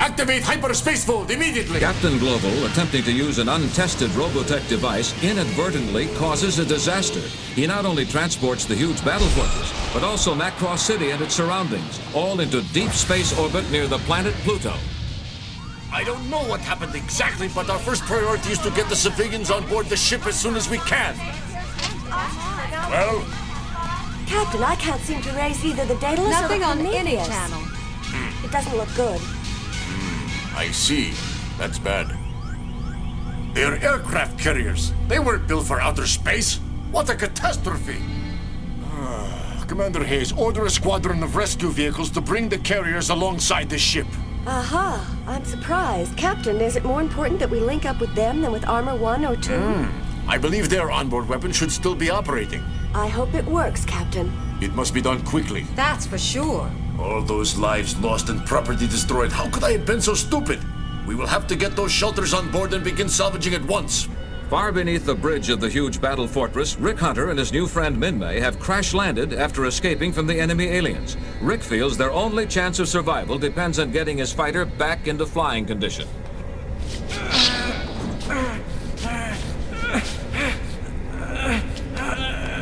Activate hyperspace fold immediately! Captain Global, attempting to use an untested Robotech device, inadvertently causes a disaster. He not only transports the huge battle fortress, but also Macross City and its surroundings, all into deep space orbit near the planet Pluto. I don't know what happened exactly, but our first priority is to get the civilians on board the ship as soon as we can. Well? Captain, I can't seem to raise either the Daedalus Nothing or the on any Prometheus. channel. It doesn't look good. I see. That's bad. They're aircraft carriers. They weren't built for outer space. What a catastrophe! Commander Hayes, order a squadron of rescue vehicles to bring the carriers alongside the ship. Aha, I'm surprised. Captain, is it more important that we link up with them than with Armor 1 or 2? I believe their onboard weapon should still be operating. I hope it works, Captain. It must be done quickly. That's for sure. All those lives lost and property destroyed. How could I have been so stupid? We will have to get those shelters on board and begin salvaging at once. Far beneath the bridge of the huge battle fortress, Rick Hunter and his new friend Minmei have crash-landed after escaping from the enemy aliens. Rick feels their only chance of survival depends on getting his fighter back into flying condition.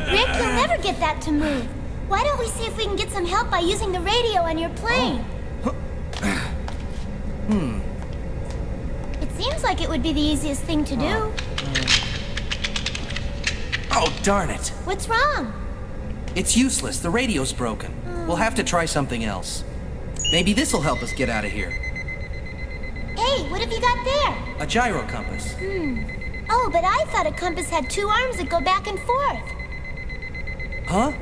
Rick, you'll never get that to move. Why don't we see if we can get some help by using the radio on your plane? It seems like it would be the easiest thing to do. Oh, darn it. What's wrong? It's useless. The radio's broken. We'll have to try something else. Maybe this'll help us get out of here. Hey, what have you got there? A gyro compass. Oh, but I thought a compass had 2 arms that go back and forth. Huh?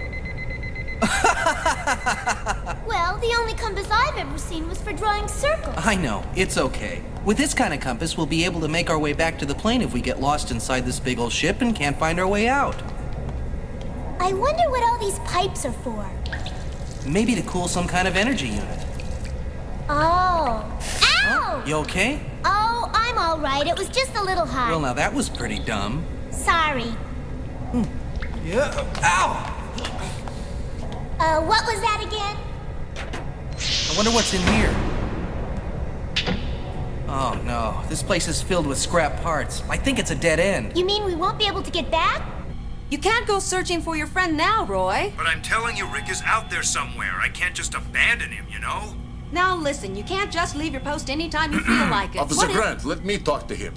Well, the only compass I've ever seen was for drawing circles. I know. It's okay. With this kind of compass, we'll be able to make our way back to the plane if we get lost inside this big old ship and can't find our way out. I wonder what all these pipes are for. Maybe to cool some kind of energy unit. Oh. Ow! You okay? Oh, I'm all right. It was just a little hot. Well, now that was pretty dumb. Sorry. Yeah. Ow! What was that again? I wonder what's in here. Oh, no. This place is filled with scrap parts. I think it's a dead end. You mean we won't be able to get back? You can't go searching for your friend now, Roy. But I'm telling you, Rick is out there somewhere. I can't just abandon him, you know? Now listen, you can't just leave your post anytime you feel like it. Officer Grant, let me talk to him.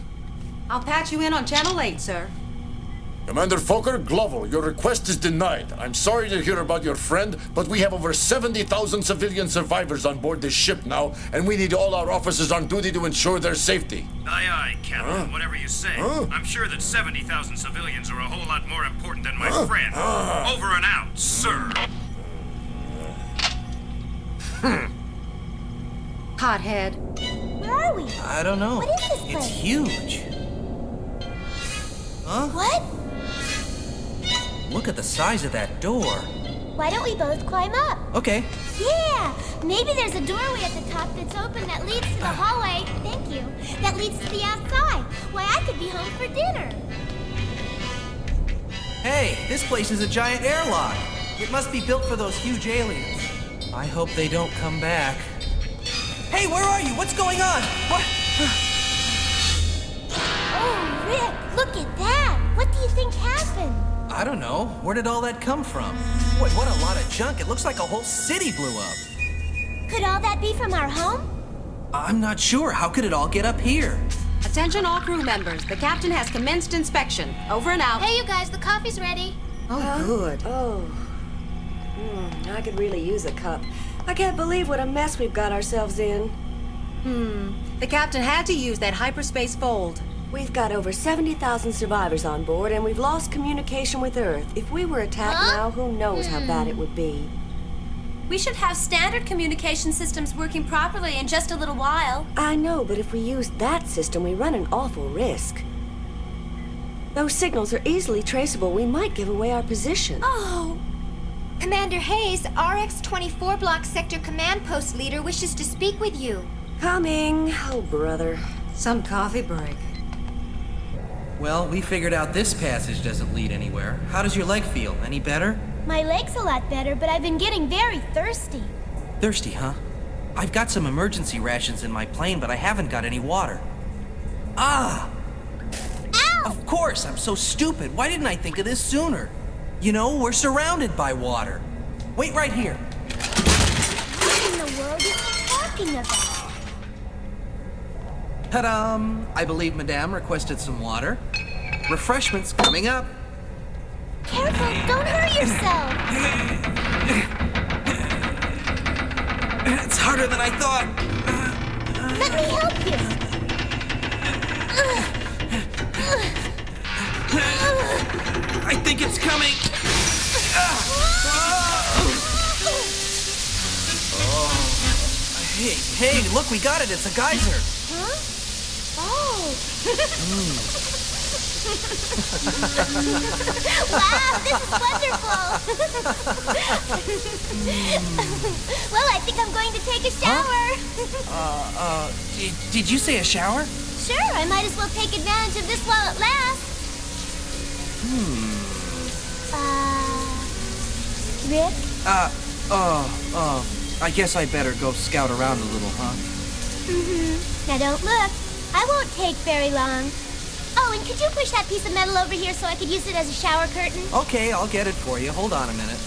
I'll patch you in on Channel 8, sir. Commander Fokker, Global, your request is denied. I'm sorry to hear about your friend, but we have over 70,000 civilian survivors on board this ship now, and we need all our officers on duty to ensure their safety. Aye, aye, Captain, whatever you say. I'm sure that 70,000 civilians are a whole lot more important than my friend. Over and out, sir. Hothead. Where are we? I don't know. What is this It's place? huge. Huh? What? Look at the size of that door. Why don't we both climb up? Okay. Yeah! Maybe there's a doorway at the top that's open that leads to the hallway. Thank you. That leads to the outside. Why, I could be home for dinner. Hey, this place is a giant airlock. It must be built for those huge aliens. I hope they don't come back. Hey, where are you? What's going on? What? Oh, Rick, look at that. What do you think happened? I don't know. Where did all that come from? Boy, what a lot of junk. It looks like a whole city blew up. Could all that be from our home? I'm not sure. How could it all get up here? Attention all crew members. The captain has commenced inspection. Over and out. Hey, you guys, the coffee's ready. Oh, good. Oh. I could really use a cup. I can't believe what a mess we've got ourselves in. The captain had to use that hyperspace fold. We've got over 70,000 survivors on board, and we've lost communication with Earth. If we were attacked now, who knows how bad it would be. We should have standard communication systems working properly in just a little while. I know, but if we use that system, we run an awful risk. Those signals are easily traceable. We might give away our position. Oh! Commander Hayes, RX-24 Block Sector Command Post Leader wishes to speak with you. Coming. Oh, brother. Some coffee break. Well, we figured out this passage doesn't lead anywhere. How does your leg feel? Any better? My leg's a lot better, but I've been getting very thirsty. Thirsty, huh? I've got some emergency rations in my plane, but I haven't got any water. Ah! Ow! Of course, I'm so stupid. Why didn't I think of this sooner? You know, we're surrounded by water. Wait right here. What in the world is he talking about? Ta-da! I believe Madame requested some water. Refreshments coming up. Careful, don't hurt yourself. It's harder than I thought. Let me help you. I think it's coming. Hey, look, we got it. It's a geyser. Huh? Oh. Wow, this is wonderful. Well, I think I'm going to take a shower. Did you say a shower? Sure, I might as well take advantage of this while it lasts. Rick? I guess I better go scout around a little, huh? Now don't look. I won't take very long. Oh, and could you push that piece of metal over here so I could use it as a shower curtain? Okay, I'll get it for you. Hold on a minute.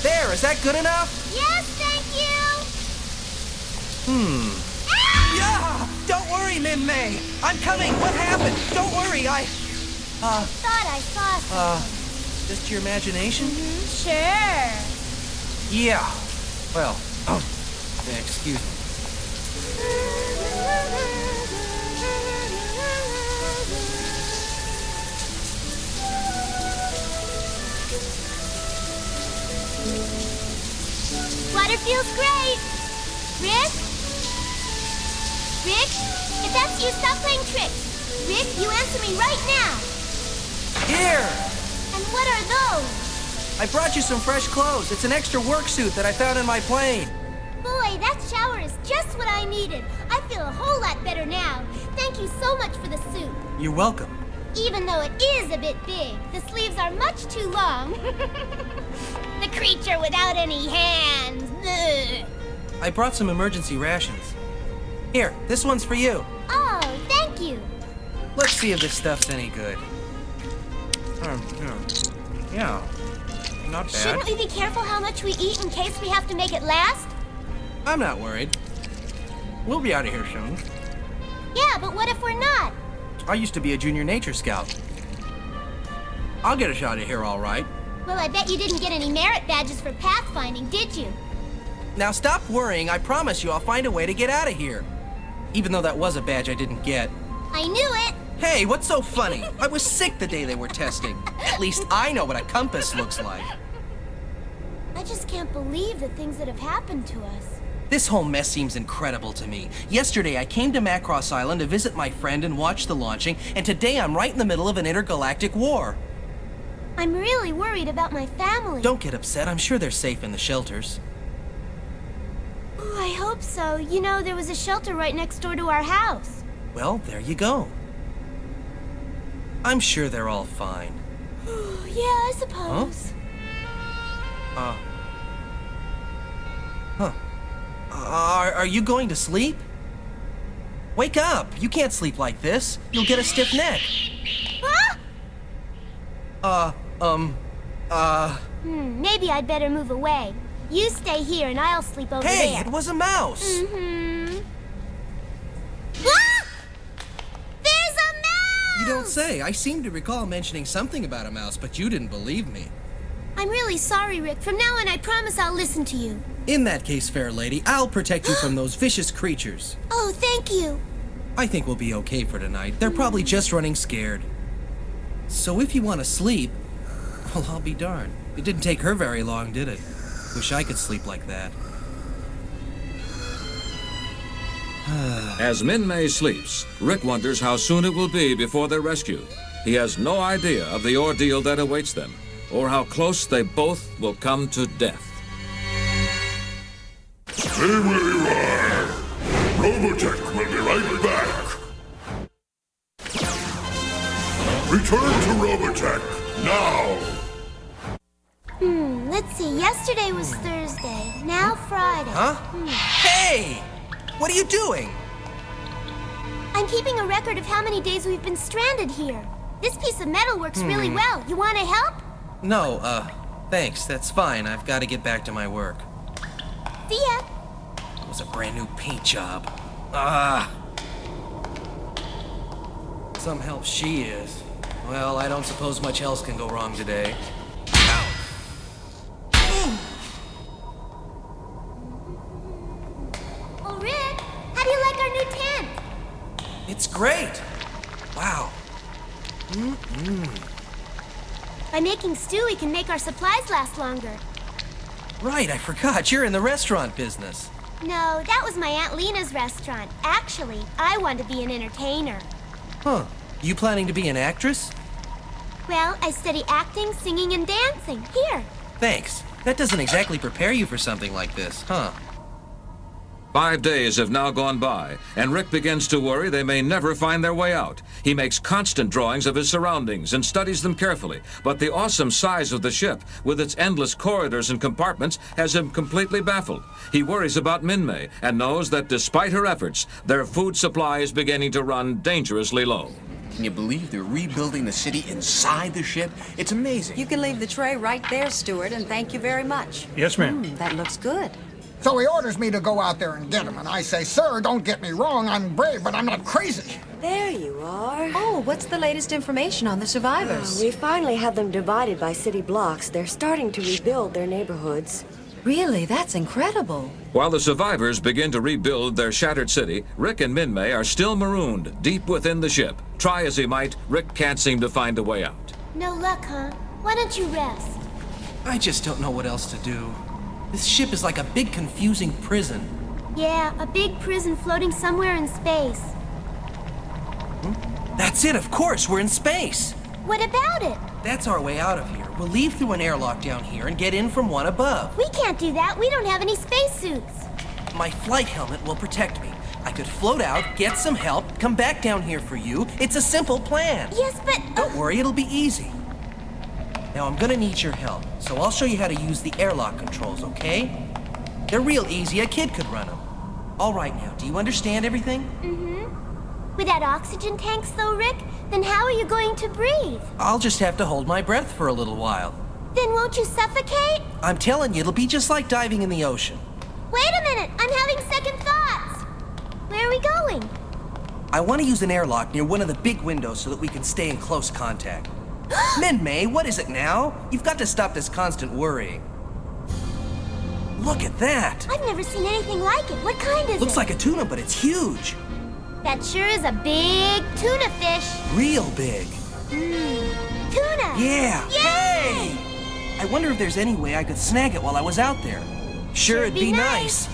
There, is that good enough? Yes, thank you. Yeah! Don't worry, Minmei. I'm coming. What happened? Don't worry, I Thought I saw something. just your imagination? Sure. Yeah. Well, excuse me. Water feels great. Rick? Rick? If that's you, stop playing tricks. Rick, you answer me right now. Here! And what are those? I brought you some fresh clothes. It's an extra work suit that I found in my plane. Boy, that shower is just what I needed. I feel a whole lot better now. Thank you so much for the suit. You're welcome. Even though it is a bit big, the sleeves are much too long. The creature without any hands. Ugh. I brought some emergency rations. Here, this one's for you. Oh, thank you. Let's see if this stuff's any good. Yeah, not bad. Shouldn't we be careful how much we eat in case we have to make it last? I'm not worried. We'll be out of here soon. Yeah, but what if we're not? I used to be a junior nature scout. I'll get us out of here all right. Well, I bet you didn't get any merit badges for pathfinding, did you? Now stop worrying. I promise you I'll find a way to get out of here. Even though that was a badge I didn't get. I knew it. Hey, what's so funny? I was sick the day they were testing. At least I know what a compass looks like. I just can't believe the things that have happened to us. This whole mess seems incredible to me. Yesterday, I came to Macross Island to visit my friend and watch the launching, and today I'm right in the middle of an intergalactic war. I'm really worried about my family. Don't get upset. I'm sure they're safe in the shelters. Oh, I hope so. You know, there was a shelter right next door to our house. Well, there you go. I'm sure they're all fine. Yeah, I suppose. Are you going to sleep? Wake up! You can't sleep like this. You'll get a stiff neck. Maybe I'd better move away. You stay here and I'll sleep over Hey, there. it was a mouse! Ah! There's a mouse! You don't say. I seem to recall mentioning something about a mouse, but you didn't believe me. I'm really sorry, Rick. From now on, I promise I'll listen to you. In that case, fair lady, I'll protect you from those vicious creatures. Oh, thank you. I think we'll be okay for tonight. They're probably just running scared. So if you want to sleep, well, I'll be darned. It didn't take her very long, did it? Wish I could sleep like that. As Minmei sleeps, Rick wonders how soon it will be before they're rescued. He has no idea of the ordeal that awaits them, or how close they both will come to death. Stay where you are. Robotech will be right back. Return to Robotech now. Let's see. Yesterday was Thursday. Now Friday. Huh? Hey! What are you doing? I'm keeping a record of how many days we've been stranded here. This piece of metal works really well. You want to help? No, thanks. That's fine. I've got to get back to my work. See ya. It was a brand new paint job. Some help she is. Well, I don't suppose much else can go wrong today. Oh, Rick, how do you like our new tent? It's great! Wow. By making stew, we can make our supplies last longer. Right, I forgot. You're in the restaurant business. No, that was my Aunt Lena's restaurant. Actually, I want to be an entertainer. Huh. You planning to be an actress? Well, I study acting, singing, and dancing. Here. Thanks. That doesn't exactly prepare you for something like this, huh? 5 days have now gone by, and Rick begins to worry they may never find their way out. He makes constant drawings of his surroundings and studies them carefully, but the awesome size of the ship, with its endless corridors and compartments, has him completely baffled. He worries about Minmei and knows that despite her efforts, their food supply is beginning to run dangerously low. Can you believe they're rebuilding the city inside the ship? It's amazing. You can leave the tray right there, Steward, and thank you very much. Yes, ma'am. That looks good. So he orders me to go out there and get him, and I say, sir, don't get me wrong, I'm brave, but I'm not crazy. There you are. Oh, what's the latest information on the survivors? We finally have them divided by city blocks. They're starting to rebuild their neighborhoods. Really? That's incredible. While the survivors begin to rebuild their shattered city, Rick and Minmei are still marooned deep within the ship. Try as he might, Rick can't seem to find a way out. No luck, huh? Why don't you rest? I just don't know what else to do. This ship is like a big confusing prison. Yeah, a big prison floating somewhere in space. That's it, of course, we're in space. What about it? That's our way out of here. We'll leave through an airlock down here and get in from one above. We can't do that. We don't have any spacesuits. My flight helmet will protect me. I could float out, get some help, come back down here for you. It's a simple plan. Yes, but... Don't worry, it'll be easy. Now, I'm gonna need your help, so I'll show you how to use the airlock controls, okay? They're real easy. A kid could run them. All right, now, do you understand everything? Without oxygen tanks, though, Rick, then how are you going to breathe? I'll just have to hold my breath for a little while. Then won't you suffocate? I'm telling you, it'll be just like diving in the ocean. Wait a minute, I'm having second thoughts. Where are we going? I want to use an airlock near one of the big windows so that we can stay in close contact. Minmei, what is it now? You've got to stop this constant worrying. Look at that! I've never seen anything like it. What kind is it? Looks like a tuna, but it's huge. That sure is a big tuna fish. Real big. Tuna! Yeah! Yay! Hey! I wonder if there's any way I could snag it while I was out there. Sure, it'd be nice.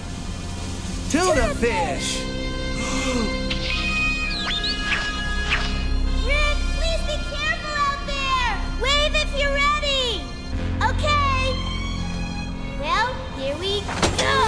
Tuna fish! Rick, please be careful out there! Wave if you're ready! Okay! Well, here we go!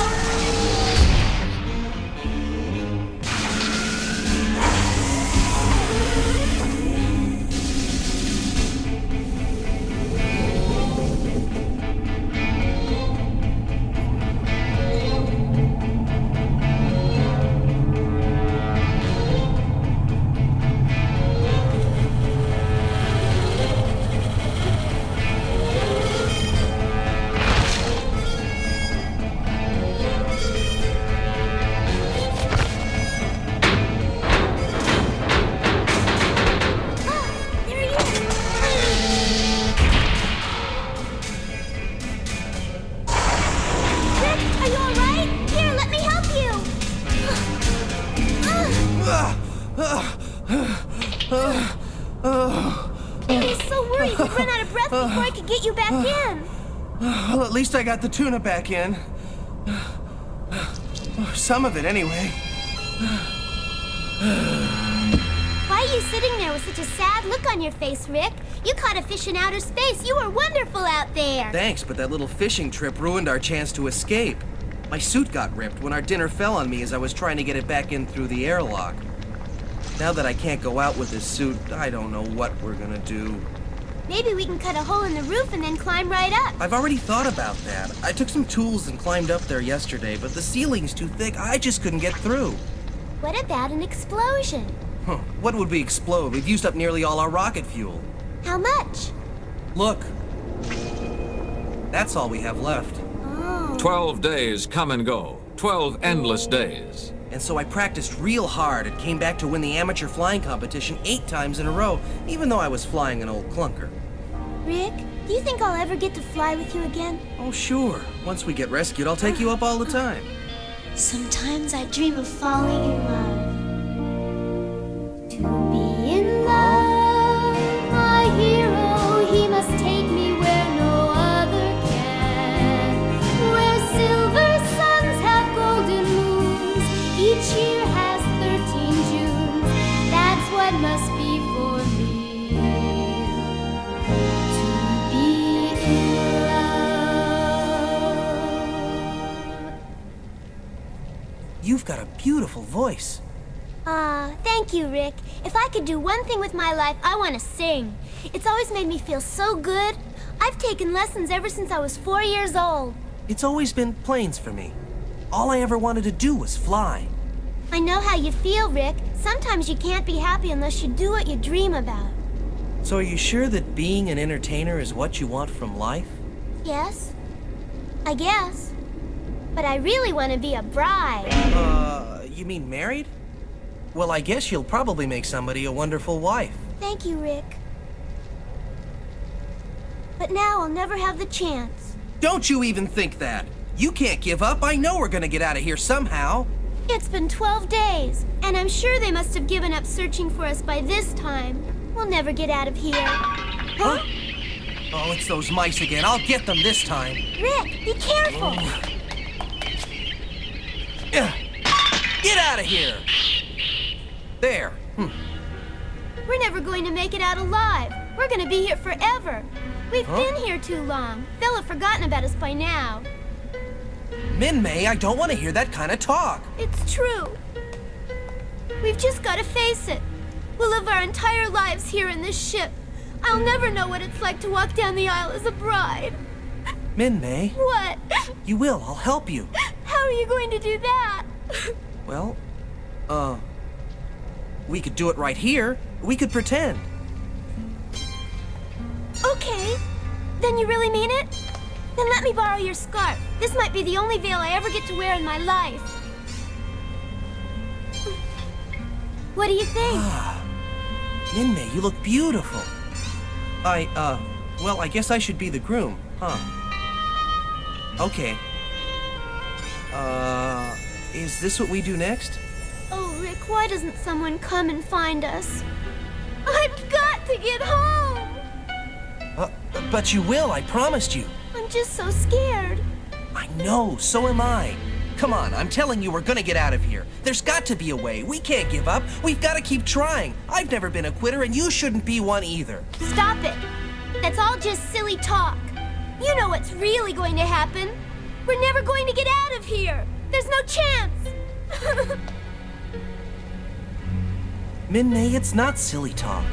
Before I could get you back in. Well, at least I got the tuna back in. Some of it, anyway. Why are you sitting there with such a sad look on your face, Rick? You caught a fish in outer space. You were wonderful out there. Thanks, but that little fishing trip ruined our chance to escape. My suit got ripped when our dinner fell on me as I was trying to get it back in through the airlock. Now that I can't go out with this suit, I don't know what we're gonna do. Maybe we can cut a hole in the roof and then climb right up. I've already thought about that. I took some tools and climbed up there yesterday, but the ceiling's too thick. I just couldn't get through. What about an explosion? Huh. What would we explode? We've used up nearly all our rocket fuel. How much? Look. That's all we have left. Oh. 12 days come and go. 12 endless days. And so I practiced real hard and came back to win the amateur flying competition 8 times in a row, even though I was flying an old clunker. Rick, do you think I'll ever get to fly with you again? Oh, sure. Once we get rescued, I'll take you up all the time. Sometimes I dream of falling in love. To be in love, my hero, he must take me where no other can. Where silver suns have golden moons, each year has 13 Junes. That's what must be for me. To be in love. You've got a beautiful voice. Thank you, Rick. If I could do one thing with my life, I want to sing. It's always made me feel so good. I've taken lessons ever since I was 4 years old. It's always been planes for me. All I ever wanted to do was fly. I know how you feel, Rick. Sometimes you can't be happy unless you do what you dream about. So are you sure that being an entertainer is what you want from life? Yes, I guess. But I really want to be a bride. You mean married? Well, I guess you'll probably make somebody a wonderful wife. Thank you, Rick. But now I'll never have the chance. Don't you even think that. You can't give up. I know we're gonna get out of here somehow. It's been 12 days, and I'm sure they must have given up searching for us by this time. We'll never get out of here. Huh? Oh, it's those mice again. I'll get them this time. Rick, be careful. Get out of here! There. We're never going to make it out alive. We're going to be here forever. We've been here too long. They'll have forgotten about us by now. Minmei, I don't want to hear that kind of talk. It's true. We've just got to face it. We'll live our entire lives here in this ship. I'll never know what it's like to walk down the aisle as a bride. Minmei. What? You will. I'll help you. How are you going to do that? Well, we could do it right here. We could pretend. Okay. Then you really mean it? Then let me borrow your scarf. This might be the only veil I ever get to wear in my life. What do you think? Minmei, you look beautiful. Well, I guess I should be the groom, huh? Okay. Is this what we do next? Oh, Rick, why doesn't someone come and find us? I've got to get home! But you will, I promised you. I'm just so scared. I know, so am I. Come on, I'm telling you we're gonna get out of here. There's got to be a way. We can't give up. We've got to keep trying. I've never been a quitter, and you shouldn't be one either. Stop it. That's all just silly talk. You know what's really going to happen. We're never going to get out of here. There's no chance. Minmei, it's not silly talk.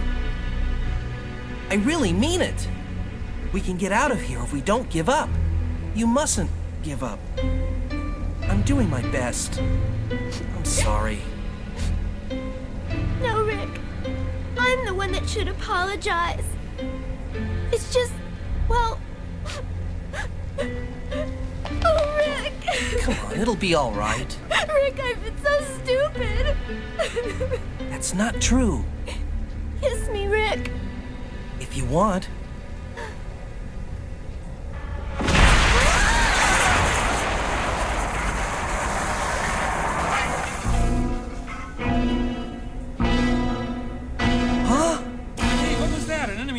I really mean it. We can get out of here if we don't give up. You mustn't give up. I'm doing my best. I'm sorry. No, Rick. I'm the one that should apologize. It's just, well... Oh, Rick! Come on, it'll be all right. Rick, I've been so stupid. That's not true. Kiss me, Rick. If you want.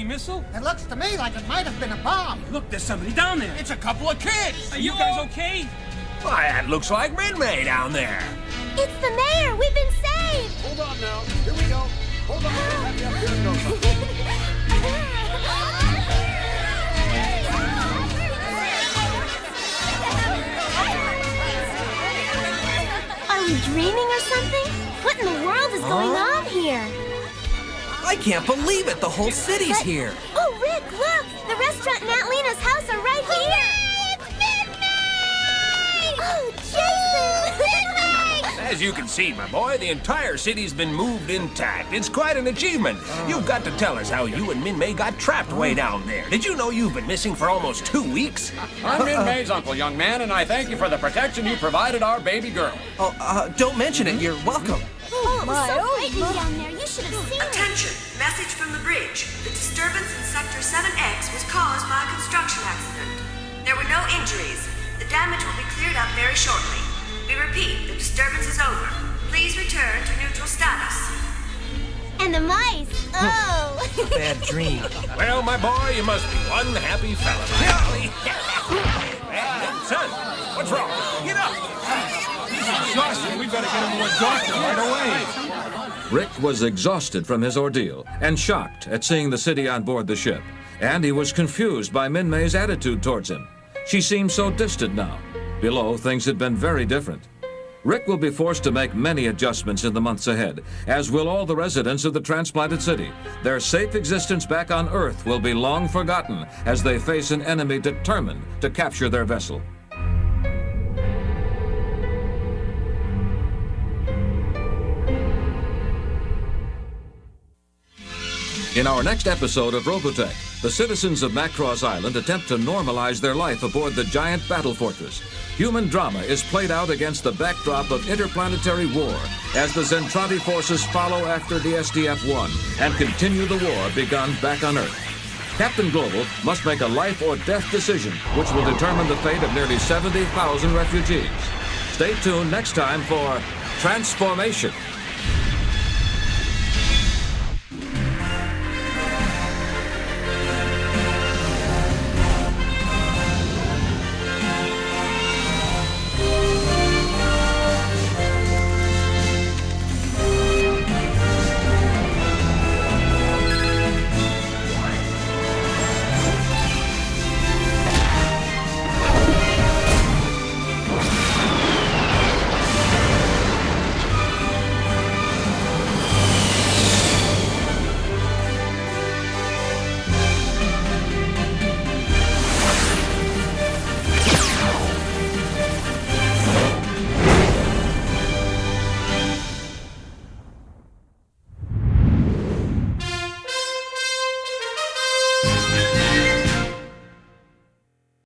Missile? It looks to me like it might have been a bomb. Look, there's somebody down there. It's a couple of kids. Are you guys okay? Why, that looks like Minmei down there. It's the mayor. We've been saved. Hold on now. Here we go. Hold on. We'll have you up here in no time. Are we dreaming or something? What in the world is going on here? I can't believe it! The whole city's here! Oh, Rick, The restaurant and Aunt Lena's house are right here! It's Minmei! Oh, Jason! Minmei! As you can see, my boy, the entire city's been moved intact. It's quite an achievement. You've got to tell us how you and Minmei got trapped way down there. Did you know you've been missing for almost 2 weeks? I'm Minmei's uncle, young man, and I thank you for the protection you provided our baby girl. Oh, don't mention it. You're welcome. Oh, it was so frightening down there. You should have seen it. Attention! Message from the bridge. The disturbance in Sector 7X was caused by a construction accident. There were no injuries. The damage will be cleared up very shortly. We repeat, the disturbance is over. Please return to neutral status. And the mice. Oh. Bad dream. Well, my boy, you must be one happy fella, my golly. Hey, son, what's wrong? Get up! Exhausted. We better get him to a doctor right away. Rick was exhausted from his ordeal and shocked at seeing the city on board the ship. And he was confused by Minmei's attitude towards him. She seemed so distant now. Below, things had been very different. Rick will be forced to make many adjustments in the months ahead, as will all the residents of the transplanted city. Their safe existence back on Earth will be long forgotten as they face an enemy determined to capture their vessel. In our next episode of Robotech, the citizens of Macross Island attempt to normalize their life aboard the giant battle fortress. Human drama is played out against the backdrop of interplanetary war as the Zentradi forces follow after the SDF-1 and continue the war begun back on Earth. Captain Global must make a life or death decision which will determine the fate of nearly 70,000 refugees. Stay tuned next time for Transformation.